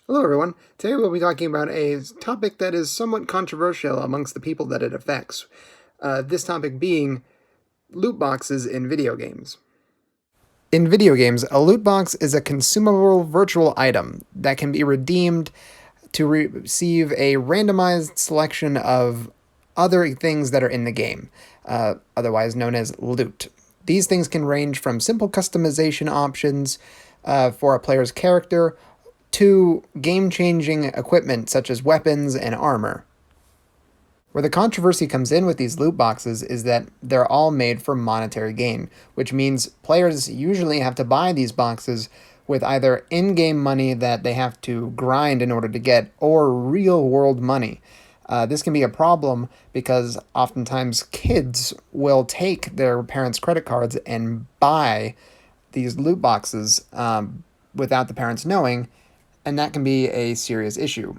Hello, everyone. Today we'll be talking about a topic that is somewhat controversial amongst the people that it affects. This topic being loot boxes in video games. In video games, a loot box is a consumable virtual item that can be redeemed to receive a randomized selection of other things that are in the game, otherwise known as loot. These things can range from simple customization options for a player's character to game changing equipment such as weapons and armor. Where the controversy comes in with these loot boxes is that they're all made for monetary gain, which means players usually have to buy these boxes with either in game money that they have to grind in order to get, or real world money. This can be a problem because oftentimes kids will take their parents' credit cards and buy these loot boxes without the parents knowing, and that can be a serious issue.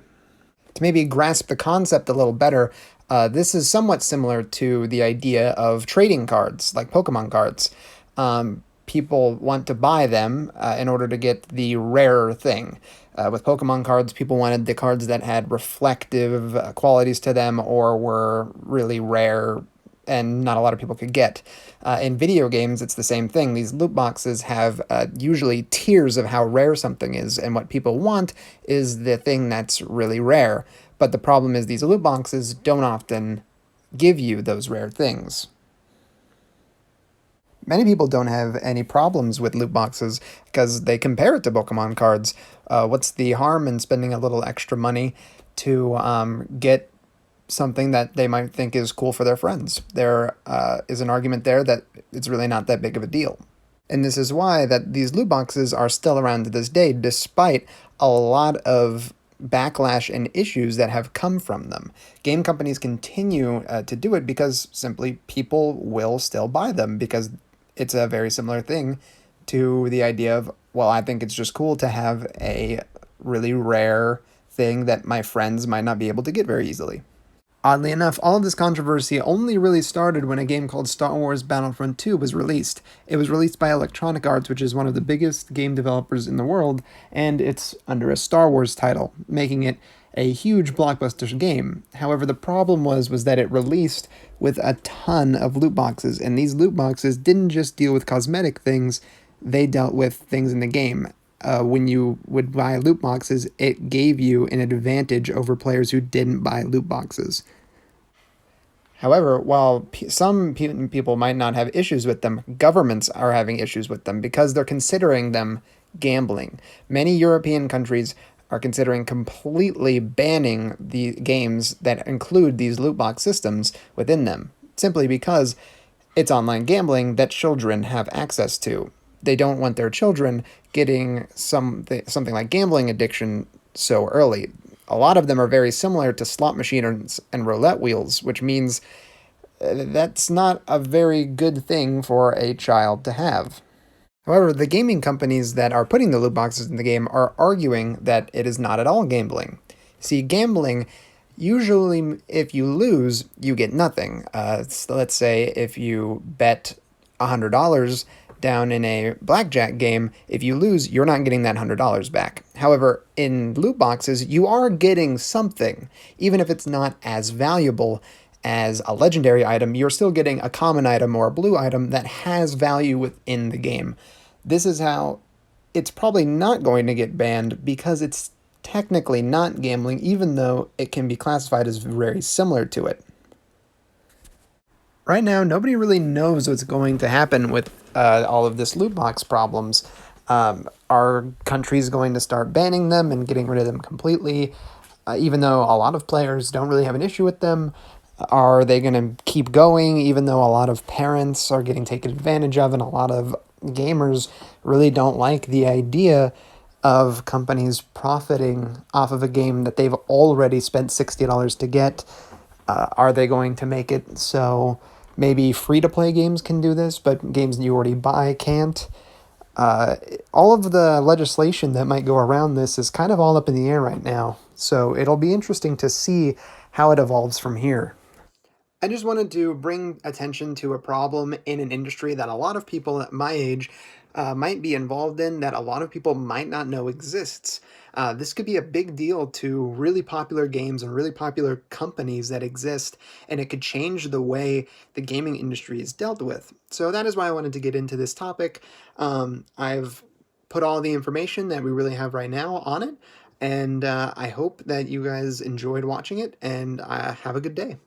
To maybe grasp the concept a little better, this is somewhat similar to the idea of trading cards, like Pokemon cards. People want to buy them in order to get the rarer thing. With Pokemon cards, people wanted the cards that had reflective qualities to them or were really rare and not a lot of people could get. In video games, it's the same thing. These loot boxes have usually tiers of how rare something is, and what people want is the thing that's really rare. But the problem is these loot boxes don't often give you those rare things. Many people don't have any problems with loot boxes because they compare it to Pokemon cards. What's the harm in spending a little extra money to get something that they might think is cool for their friends? There is an argument there that it's really not that big of a deal. And this is why that these loot boxes are still around to this day, despite a lot of backlash and issues that have come from them. Game companies continue to do it because simply people will still buy them because it's a very similar thing to the idea of, well, I think it's just cool to have a really rare thing that my friends might not be able to get very easily. Oddly enough, all of this controversy only really started when a game called Star Wars Battlefront 2 was released. It was released by Electronic Arts, which is one of the biggest game developers in the world, and it's under a Star Wars title, making it a huge blockbuster game. However, the problem was that it released with a ton of loot boxes, and these loot boxes didn't just deal with cosmetic things, they dealt with things in the game. When you would buy loot boxes, it gave you an advantage over players who didn't buy loot boxes. However, while some people might not have issues with them, governments are having issues with them because they're considering them gambling. Many European countries are considering completely banning the games that include these loot box systems within them, simply because it's online gambling that children have access to. They don't want their children getting something like gambling addiction so early. A lot of them are very similar to slot machines and roulette wheels, which means that's not a very good thing for a child to have. However, the gaming companies that are putting the loot boxes in the game are arguing that it is not at all gambling. See, gambling, usually if you lose, you get nothing. So let's say if you bet $100 down in a blackjack game, if you lose, you're not getting that $100 back. However, in loot boxes, you are getting something. Even if it's not as valuable as a legendary item, you're still getting a common item or a blue item that has value within the game. This is how it's probably not going to get banned because it's technically not gambling, even though it can be classified as very similar to it. Right now, nobody really knows what's going to happen with all of this loot box problems. Are countries going to start banning them and getting rid of them completely? Even though a lot of players don't really have an issue with them, are they going to keep going even though a lot of parents are getting taken advantage of and a lot of gamers really don't like the idea of companies profiting off of a game that they've already spent $60 to get? Are they going to make it so maybe free-to-play games can do this, but games that you already buy can't? All of the legislation that might go around this is kind of all up in the air right now, so it'll be interesting to see how it evolves from here. I just wanted to bring attention to a problem in an industry that a lot of people at my age might be involved in that a lot of people might not know exists. This could be a big deal to really popular games and really popular companies that exist, and it could change the way the gaming industry is dealt with. So that is why I wanted to get into this topic. I've put all the information that we really have right now on it, and I hope that you guys enjoyed watching it, and have a good day.